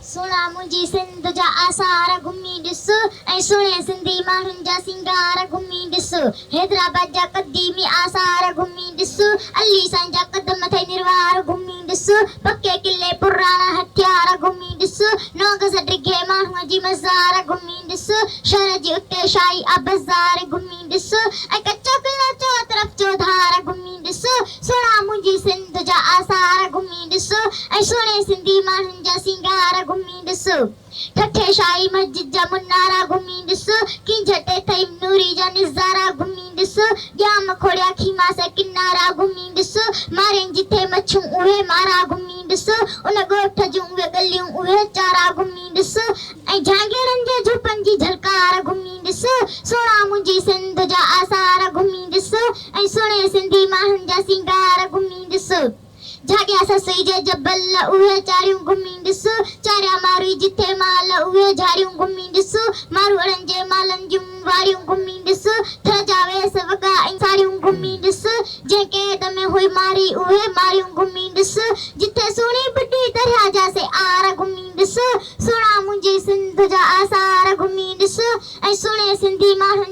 सुना मुंहिंजी सिंध जा आसार घुमी ॾिस ऐं सुणे सिंधी माण्हुनि जा सिंगार घुमी ॾिस हैदराबाद जा क़दीमी आसार घुमी ॾिस अलीशान जा क़दम थे निर्वार घुमी ॾिस पके किले पुराणा हथियार घुमी ॾिस नौगज़ डिघे माण्हूअ जी मज़ार घुमी ॾिस शहर जी उते शाही बाज़ार घुमी ॾिस ऐं कचो किलो चो तरफ़ जो धार घुमी ॾिस सुना मुंहिंजी सिंध जा आसार घुमी ॾिस ऐं सुणे सिंधी माण्हुनि जा सिंगार घुमी ॾिस ठठे शाही मस्जिद जा मुनारा घुमी ॾिस किंझटे थई नूरी जा निज़ारा घुमी ॾिस जाम खोड़िया खीमा से किनारा घुमी ॾिस मारियुनि जिथे मच्छूं उहे मारा घुमी ॾिस उन ॻोठ जूं उहे गलियूं उहे चारा घुमी ॾिस ऐं झांगीरनि जे झुपनि जी झलकार घुमी ॾिस सुना मुंहिंजी सिंध जा आसार घुमी ॾिस ऐं सुणे सिंधी माण्हुनि जा सिंगार घुमी ॾिस जाॻिया ससुई जे जबल उहे चारियूं घुमी ॾिस चारिया मारुई जिथे माल उहे झारियूं घुमी ॾिस मारुड़नि जे मालनि जूं वारियूं घुमी ॾिस थर जा वेस वॻा ऐं साड़ियूं घुमी ॾिस जंहिं कैद में हुई मारी उहे मारियूं घुमी ॾिस जिथे सुहिणी बुढी दरिया जा से आर घुमी ॾिस सुना मुंहिंजी सिंध जा आसार घुमी ॾिस ऐं सुणे सिंधी माण्हुनि